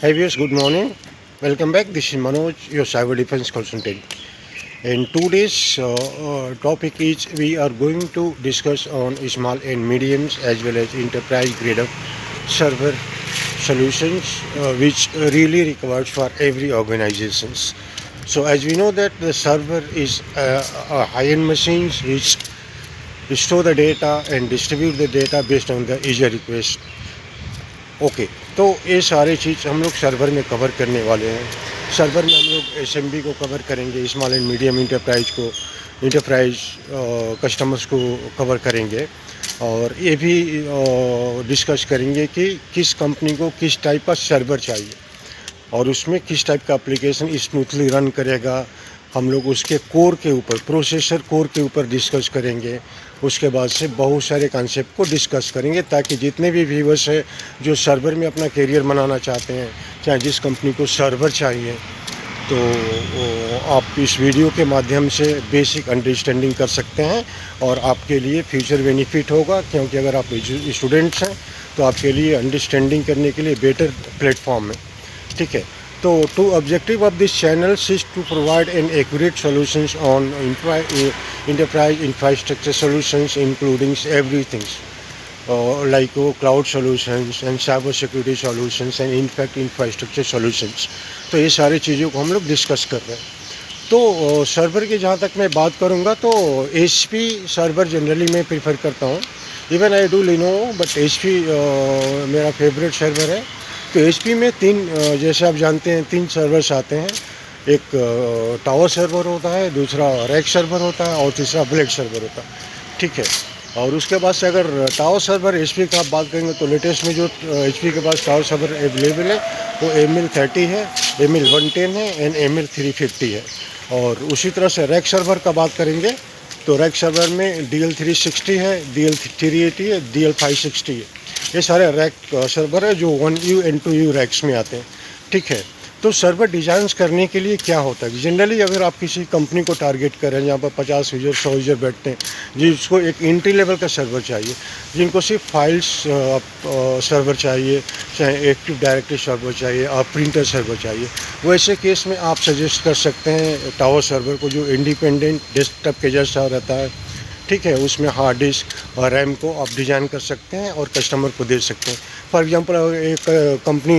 Hey viewers, good morning. Welcome back. This is Manoj, your cyber defense consultant. And today's topic is we are going to discuss on small and mediums as well as enterprise grade of server solutions, which really requires for every organizations. So as we know that the server is a high-end machines which store the data and distribute the data based on the user request. Okay, तो ये सारी चीज़ हम लोग server में cover करने वाले हैं। Server में हम लोग एसएमबी को कवर करेंगे, small and medium enterprise customers को कवर करेंगे और ये भी डिस्कस करेंगे कि किस कंपनी को किस टाइप का सर्वर चाहिए और उसमें किस टाइप का एप्लीकेशन स्मूथली रन करेगा। हम लोग उसके कोर के ऊपर, प्रोसेसर कोर के ऊपर डिस्कस करेंगे। उसके बाद से बहुत सारे कॉन्सेप्ट को डिस्कस करेंगे ताकि जितने भी व्यूवर्स हैं जो सर्वर में अपना करियर बनाना चाहते हैं, चाहे जिस कंपनी को सर्वर चाहिए, तो आप इस वीडियो के माध्यम से बेसिक अंडरस्टैंडिंग कर सकते हैं और आपके लिए फ्यूचर बेनिफिट होगा, क्योंकि अगर आप स्टूडेंट्स हैं तो आपके लिए अंडरस्टैंडिंग करने के लिए बेटर प्लेटफॉर्म है। ठीक है, तो two objective of this channel is to provide an accurate solutions on enterprise infrastructure solutions, including everything like cloud solutions and cyber security solutions and in fact infrastructure solutions। तो ये सारी चीज़ों को हम लोग डिस्कस कर रहे हैं। तो सर्वर की जहाँ तक मैं बात करूँगा तो HP सर्वर जनरली मैं प्रेफर करता हूँ। Even I do Lenovo, but HP मेरा फेवरेट सर्वर है। तो HP में जैसे आप जानते हैं 3 सर्वर्स आते हैं। एक टावर सर्वर होता है, दूसरा रैक सर्वर होता है और तीसरा ब्लेड सर्वर होता है। ठीक है, और उसके बाद से अगर टावर सर्वर HP का आप बात करेंगे तो लेटेस्ट में जो HP के पास टावर सर्वर अवेलेबल है वो ML30 है, ML110 है एंड ML350 है। और उसी तरह से रैक सर्वर का बात करेंगे तो रैक सर्वर में DL360 है, DL380 है, DL560 है। ये सारे रैक सर्वर है जो 1U and 2U रैक्स में आते हैं। ठीक है, तो सर्वर डिज़ाइन करने के लिए क्या होता है, जनरली अगर आप किसी कंपनी को टारगेट करें जहाँ पर 50 यूज़र 100 यूज़र बैठते हैं, जिसको एक एंट्री लेवल का सर्वर चाहिए, जिनको सिर्फ फाइल्स सर्वर चाहिए, चाहे एक्टिव डायरेक्टरी सर्वर चाहिए और प्रिंटर सर्वर चाहिए, वैसे केस में आप सजेस्ट कर सकते हैं टावर सर्वर को, जो इंडिपेंडेंट डेस्कटॉप के जैसा रहता है। ठीक है, उसमें हार्ड डिस्क और रैम को आप डिज़ाइन कर सकते हैं और कस्टमर को दे सकते हैं। फॉर एग्जांपल एक कंपनी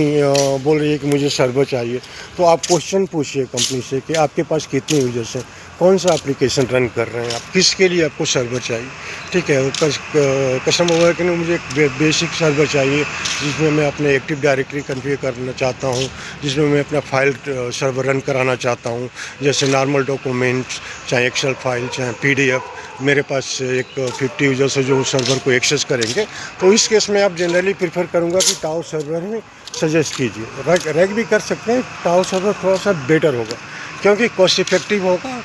बोल रही है कि मुझे सर्वर चाहिए, तो आप क्वेश्चन पूछिए कंपनी से कि आपके पास कितने यूजर्स हैं, कौन सा एप्लीकेशन रन कर रहे हैं आप, किसके लिए आपको सर्वर चाहिए। ठीक है, कस्टमर बोला कि मुझे एक बेसिक सर्वर चाहिए जिसमें मैं अपने एक्टिव डायरेक्टरी कन्फिगर करना चाहता हूँ, जिसमें मैं अपना फाइल सर्वर रन कराना चाहता हूँ, जैसे नॉर्मल डॉक्यूमेंट्स, चाहे एक्सेल फाइल, चाहे PDF। मेरे पास एक 50 यूजर्स है जो सर्वर को एक्सेस करेंगे, तो इस केस में आप जनरली प्रेफर करूँगा कि टावर सर्वर में सजेस्ट कीजिए। रैक भी कर सकते हैं, टावर सर्वर थोड़ा सा बेटर होगा क्योंकि कॉस्ट इफेक्टिव होगा,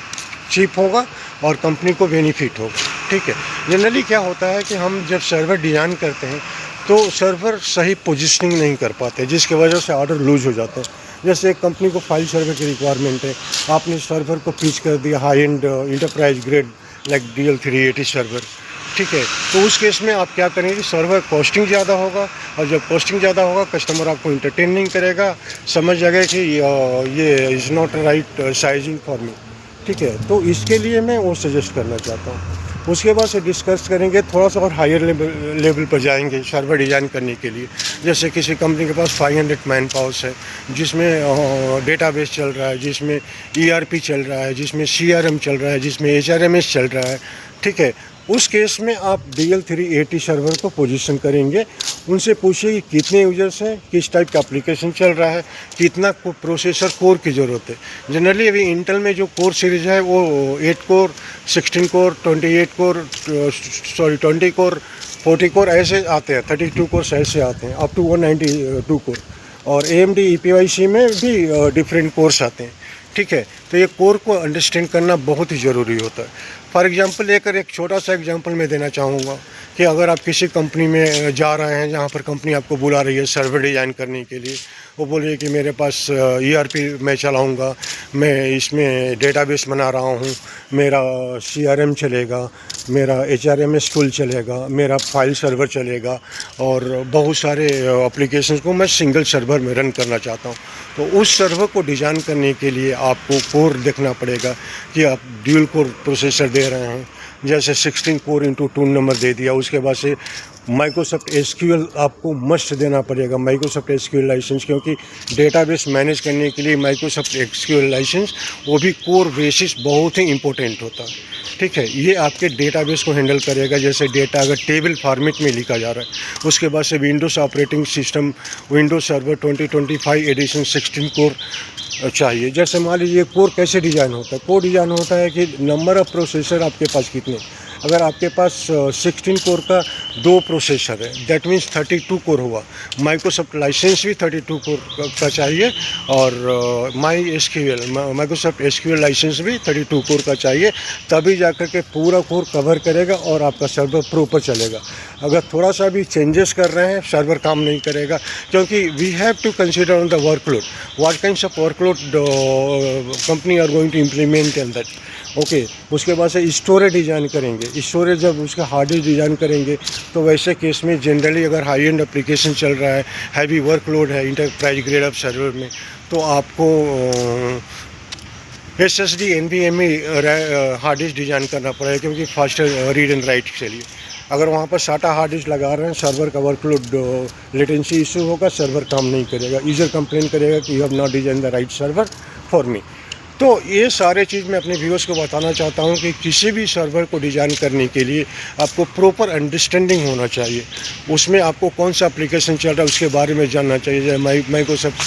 चीप होगा और कंपनी को बेनिफिट होगा। ठीक है, जनरली क्या होता है कि हम जब सर्वर डिज़ाइन करते हैं तो सर्वर सही पोजिशनिंग नहीं कर पाते, जिसकी वजह से ऑर्डर लूज हो जाते हैं। जैसे एक कंपनी को फाइल सर्वर की रिक्वायरमेंट है, आपने सर्वर को पिच कर दिया high and enterprise grade like DL380 server. ठीक है, तो उस केस में आप क्या करेंगे, सर्वर कॉस्टिंग ज़्यादा होगा और जब कॉस्टिंग ज़्यादा होगा कस्टमर आपको इंटरटेन नहीं करेगा, समझ जाएगा कि ये is not right sizing for me. ठीक है, तो इसके लिए मैं वो सजेस्ट करना चाहता हूँ। उसके बाद से डिस्कस करेंगे, थोड़ा सा और हायर लेवल पर जाएंगे सर्वर डिज़ाइन करने के लिए। जैसे किसी कंपनी के पास 500 मैन पावर्स है, जिसमें डेटाबेस चल रहा है, जिसमें ERP चल रहा है, जिसमें CRM चल रहा है, जिसमें HRMS चल रहा है। ठीक है, उस केस में आप DL380 सर्वर को पोजीशन करेंगे। उनसे पूछिए कि कितने यूजर्स हैं, किस टाइप का एप्लीकेशन चल रहा है, कितना प्रोसेसर कोर की ज़रूरत है। जनरली अभी इंटेल में जो कोर सीरीज़ है वो 8 core, 16 core, 28 core, 20 core, 40 core ऐसे आते हैं, 32 कोर ऐसे आते हैं, अप टू 192 कोर। और AMD EPYC में भी डिफरेंट कोर्स आते हैं। ठीक है, तो ये कोर को अंडरस्टैंड करना बहुत ही ज़रूरी होता है। फॉर एग्जांपल एक छोटा सा एग्जांपल मैं देना चाहूँगा कि अगर आप किसी कंपनी में जा रहे हैं जहाँ पर कंपनी आपको बुला रही है सर्वर डिज़ाइन करने के लिए, वो बोलिए कि मेरे पास ERP मैं चलाऊँगा, मैं इसमें डेटाबेस बना रहा हूँ, मेरा CRM चलेगा, मेरा HRMS टूल चलेगा, मेरा फाइल सर्वर चलेगा और बहुत सारे एप्लीकेशंस को मैं सिंगल सर्वर में रन करना चाहता हूँ। तो उस सर्वर को डिज़ाइन करने के लिए आपको कोर देखना पड़ेगा कि आप ड्यूल कोर प्रोसेसर दे रहे हैं, जैसे 16 कोर इंटू 2 नंबर दे दिया। उसके बाद से माइक्रोसॉफ्ट SQL आपको मस्ट देना पड़ेगा, माइक्रोसॉफ्ट SQL लाइसेंस, क्योंकि डेटाबेस मैनेज करने के लिए माइक्रोसॉफ्ट SQL लाइसेंस वो भी कोर बेसिस बहुत ही इंपॉर्टेंट होता है। ठीक है, ये आपके डेटाबेस को हैंडल करेगा। जैसे डेटा अगर टेबल फॉर्मेट में लिखा जा रहा है, उसके बाद से windows operating system, windows server 2025 edition 16 core चाहिए। जैसे मान लीजिए कोर कैसे डिज़ाइन होता है, कोर डिज़ाइन होता है कि नंबर ऑफ़ प्रोसेसर आपके पास कितने। अगर आपके पास 16 कोर का 2 प्रोसेसर है, दैट मीन्स 32 कोर हुआ। माइक्रोसॉफ्ट लाइसेंस भी 32 कोर का चाहिए और माइक्रोसॉफ्ट SQL लाइसेंस भी 32 कोर का चाहिए, तभी जाकर के पूरा कोर कवर करेगा और आपका सर्वर प्रॉपर चलेगा। अगर थोड़ा सा भी चेंजेस कर रहे हैं, सर्वर काम नहीं करेगा, क्योंकि we have to consider on the workload, what kinds of workload company are going to implement in that. Okay, उसके बाद से स्टोरेज डिज़ाइन करेंगे। स्टोरेज जब उसका हार्ड डिस्क डिज़ाइन करेंगे तो वैसे केस में जनरली अगर हाई एंड एप्लीकेशन चल रहा है, हैवी वर्कलोड है इंटरप्राइज ग्रेड ऑफ सर्वर में, तो आपको SSD NVMe hard disk design करना पड़ेगा, क्योंकि फास्टर रीड एंड राइट के लिए। अगर वहाँ पर SATA हार्ड डिस्क लगा रहे हैं, सर्वर का वर्कलोड लेटेंसी इशू होगा, सर्वर काम नहीं करेगा, यूज़र कंप्लेन करेगा कि you have not design the right server for me. तो ये सारे चीज़ मैं अपने व्यूअर्स को बताना चाहता हूँ कि किसी भी सर्वर को डिज़ाइन करने के लिए आपको प्रॉपर अंडरस्टैंडिंग होना चाहिए। उसमें आपको कौन सा एप्लीकेशन चल रहा है उसके बारे में जानना चाहिए। जैसे माइक्रोसॉफ्ट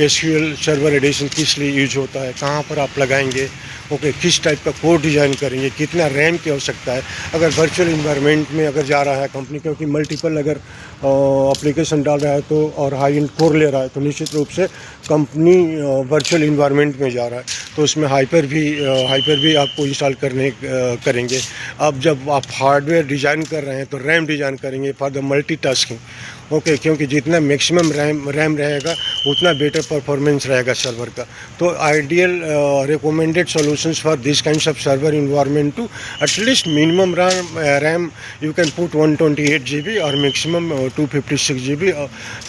SQL सर्वर एडिशन किस लिए यूज होता है, कहाँ पर आप लगाएंगे, ओके, किस टाइप का कोड डिज़ाइन करेंगे, कितना रैम की आवश्यकता है। अगर वर्चुअल इन्वायरमेंट में अगर जा रहा है कंपनी, क्योंकि मल्टीपल अगर एप्लीकेशन डाल रहा है तो और हाई एंड कोर ले रहा है, तो निश्चित रूप से कंपनी वर्चुअल इन्वायरमेंट में जा रहा है, तो उसमें हाइपर भी आपको इंस्टॉल करेंगे। अब जब आप हार्डवेयर डिज़ाइन कर रहे हैं तो रैम डिज़ाइन करेंगे फॉर द मल्टीटास्किंग। ओके, क्योंकि जितना मैक्सिमम रैम रहेगा उतना बेटर परफॉर्मेंस रहेगा सर्वर का। तो ideal recommended solutions for this kinds of server environment to at least minimum RAM you can put 128 GB और मैक्सिमम 256 GB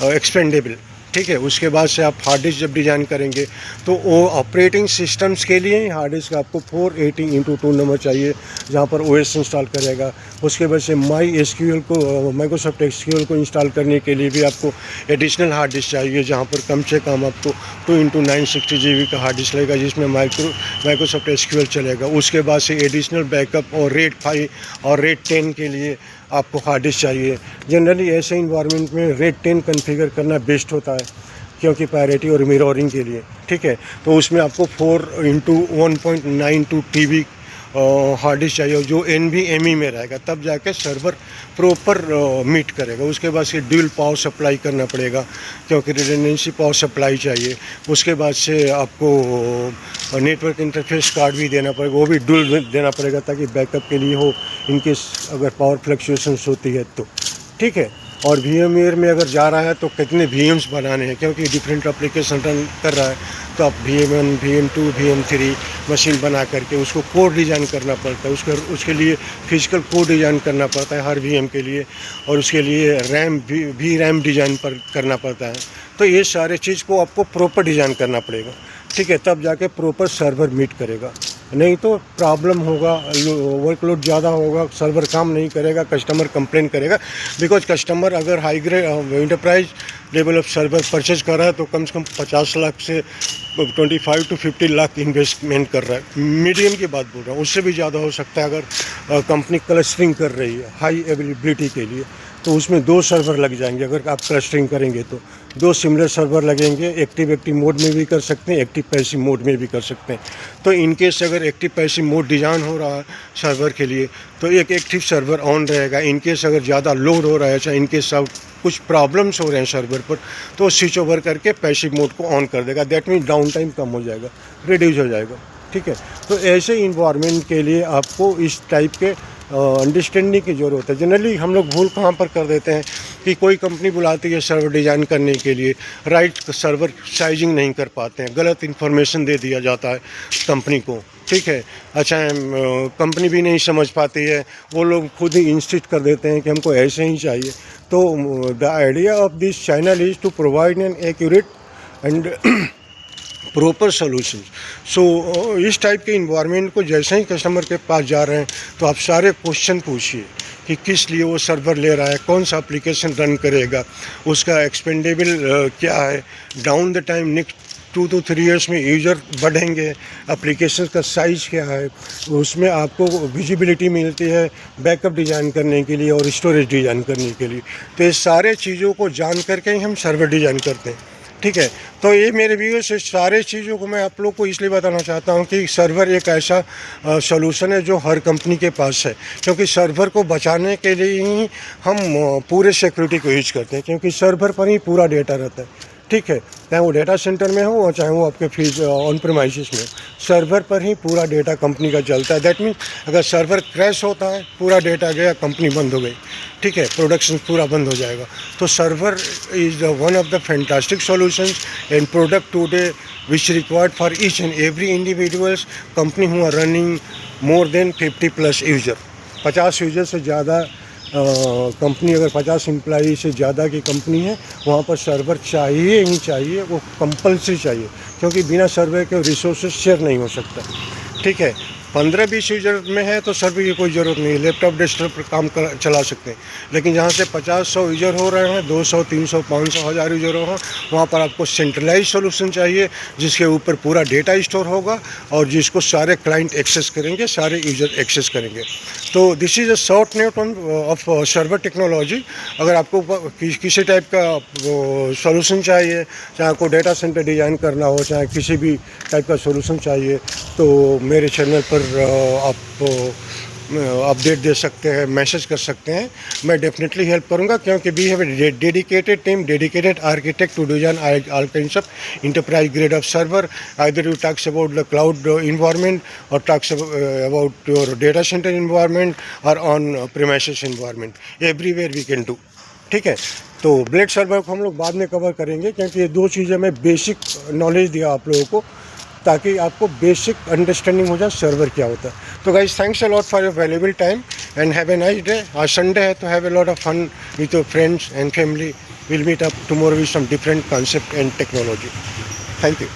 एक्सपेंडेबल। ठीक है, उसके बाद से आप हार्ड डिस्क जब डिज़ाइन करेंगे तो वो ऑपरेटिंग सिस्टम्स के लिए ही हार्ड डिस्क आपको 480x2 नंबर चाहिए, जहाँ पर OS इंस्टॉल करेगा। उसके बाद से माइक्रोसॉफ्ट SQL को इंस्टॉल करने के लिए भी आपको एडिशनल हार्ड डिस्क चाहिए, जहाँ पर कम से कम आपको 2x960 GB का हार्ड डिस्क लगेगा, जिसमें माइक्रोसॉफ्ट SQL चलेगा। उसके बाद से एडिशनल बैकअप और RAID 5 और RAID 10 के लिए आपको हार्ड डिस्क चाहिए। जनरली ऐसे इन्वायरमेंट में RAID 10 कॉन्फ़िगर करना बेस्ट होता है, क्योंकि पैरिटी और मिररिंग के लिए। ठीक है, तो उसमें आपको 4x1.92 TB हार्ड डिस्क चाहिए, जो NVMe में रहेगा, तब जाके सर्वर प्रॉपर मीट करेगा। उसके बाद से ड्यूल पावर सप्लाई करना पड़ेगा, क्योंकि रिडंडेंसी पावर सप्लाई चाहिए। उसके बाद से आपको नेटवर्क इंटरफेस कार्ड भी देना पड़ेगा, वो भी ड्यूल देना पड़ेगा, ताकि बैकअप के लिए हो इनकेस अगर पावर फ्लक्चुएशंस होती है तो। ठीक है, और VMware में अगर जा रहा है तो कितने VMs बनाने हैं, क्योंकि डिफरेंट एप्लीकेशन रन कर रहा है, तो आप VM1, VM2, VM3 मशीन बना करके उसको कोड डिज़ाइन करना पड़ता है। उसके लिए फिजिकल कोड डिज़ाइन करना पड़ता है हर VM के लिए, और उसके लिए रैम भी रैम डिज़ाइन पर करना पड़ता है। तो ये सारे चीज़ को आपको प्रॉपर डिज़ाइन करना पड़ेगा। ठीक है, तब जाके प्रॉपर सर्वर मीट करेगा, नहीं तो प्रॉब्लम होगा, वर्कलोड ज़्यादा होगा, सर्वर काम नहीं करेगा, कस्टमर कंप्लेन करेगा। बिकॉज कस्टमर अगर high grade enterprise level of server purchase कर रहा है तो कम से कम 50 लाख से 25 to 50 लाख इन्वेस्टमेंट कर रहा है। मीडियम की बात बोल रहा हूँ, उससे भी ज़्यादा हो सकता है अगर कंपनी क्लस्टरिंग कर रही है हाई अवेलेबिलिटी के लिए, तो उसमें 2 सर्वर लग जाएंगे। अगर आप क्लस्टरिंग करेंगे तो 2 सिमिलर सर्वर लगेंगे, एक्टिव मोड में भी कर सकते हैं, एक्टिव पैसिव मोड में भी कर सकते हैं। तो इनकेस अगर एक्टिव पैसिव मोड डिज़ाइन हो रहा है सर्वर के लिए तो एक एक्टिव सर्वर ऑन रहेगा। इनकेस अगर ज़्यादा लोड हो रहा है, चाहे इनकेस कुछ प्रॉब्लम्स हो रहे हैं सर्वर पर, तो स्विच ओवर करके पैसिव मोड को ऑन कर देगा। दैट मीन्स डाउन टाइम कम हो जाएगा, रिड्यूस हो जाएगा। ठीक है, तो ऐसे इन्वायरमेंट के लिए आपको इस टाइप के अंडरस्टैंडिंग की ज़रूरत है। जनरली हम लोग भूल कहाँ पर कर देते हैं कि कोई कंपनी बुलाती है सर्वर डिज़ाइन करने के लिए, राइट सर्वर साइजिंग नहीं कर पाते हैं, गलत इन्फॉर्मेशन दे दिया जाता है कंपनी को, ठीक है। अच्छा कंपनी भी नहीं समझ पाती है, वो लोग खुद ही इंसिस्ट कर देते हैं कि हमको ऐसे ही चाहिए। तो the idea of this channel is to provide an accurate and proper solution. So इस टाइप के इन्वायरमेंट को जैसे ही कस्टमर के पास जा रहे हैं तो आप सारे क्वेश्चन पूछिए कि किस लिए वो सर्वर ले रहा है, कौन सा एप्लीकेशन रन करेगा, उसका एक्सपेंडेबल क्या है, down the time next 2 to 3 years में यूज़र बढ़ेंगे, एप्लीकेशन का साइज़ क्या है, उसमें आपको विजिबिलिटी मिलती है बैकअप डिज़ाइन करने के लिए और स्टोरेज डिज़ाइन करने के लिए। तो ये सारे चीज़ों को जान करके ही हम सर्वर डिज़ाइन करते हैं, ठीक है। तो ये मेरे व्यू से सारे चीज़ों को मैं आप लोग को इसलिए बताना चाहता हूँ कि सर्वर एक ऐसा सॉल्यूशन है जो हर कंपनी के पास है, क्योंकि सर्वर को बचाने के लिए ही हम पूरे सिक्योरिटी को यूज करते हैं, क्योंकि सर्वर पर ही पूरा डेटा रहता है, ठीक है। चाहे वो डेटा सेंटर में हो और चाहे वो आपके फीस ऑन प्रेमाइसिस में, सर्वर पर ही पूरा डेटा कंपनी का चलता है। दैट मीन्स अगर सर्वर क्रैश होता है, पूरा डेटा गया, कंपनी बंद हो गई, ठीक है, प्रोडक्शन पूरा बंद हो जाएगा। तो server is one of the fantastic solutions and product today which required for each and every individuals company who are running more than 50+ user. 50 user से ज़्यादा कंपनी, अगर 50 एम्प्लॉई से ज़्यादा की कंपनी है, वहाँ पर सर्वर चाहिए ही चाहिए, वो कंपल्सरी चाहिए, क्योंकि बिना सर्वर के रिसोर्सेज शेयर नहीं हो सकता, ठीक है। 15-20 यूज़र में है तो सर्वर की कोई ज़रूरत नहीं है, लैपटॉप डेस्कटॉप पर काम चला सकते हैं। लेकिन जहाँ से 50-100 यूज़र हो रहे हैं, 200, 300, 500, 1000 यूज़र हो, वहाँ पर आपको सेंट्रलाइज सॉल्यूशन चाहिए जिसके ऊपर पूरा डेटा स्टोर होगा और जिसको सारे क्लाइंट एक्सेस करेंगे, सारे यूज़र एक्सेस करेंगे। तो this is a short note of server technology. अगर आपको किसी टाइप का सॉल्यूशन चाहिए, चाहे आपको डेटा सेंटर डिज़ाइन करना हो, चाहे किसी भी टाइप का सॉल्यूशन चाहिए, तो मेरे चैनल पर आप अपडेट दे सकते हैं, मैसेज कर सकते हैं। मैं डेफिनेटली हेल्प करूंगा, क्योंकि we have a dedicated team, dedicated architect to design all kinds of enterprise grade of server. Either you talks about the cloud environment or talks about your data center environment or on premises environment, everywhere we can do, ठीक है। तो blade server को हम लोग बाद में cover करेंगे, क्योंकि ये दो चीज़ें मैं बेसिक नॉलेज दिया आप लोगों को, ताकि आपको बेसिक अंडरस्टैंडिंग हो जाए सर्वर क्या होता है। तो guys, thanks a lot for your valuable time and have a nice day. आज संडे है तो have a lot of fun with your friends and family. Will meet up tomorrow with some different concept and technology. Thank you.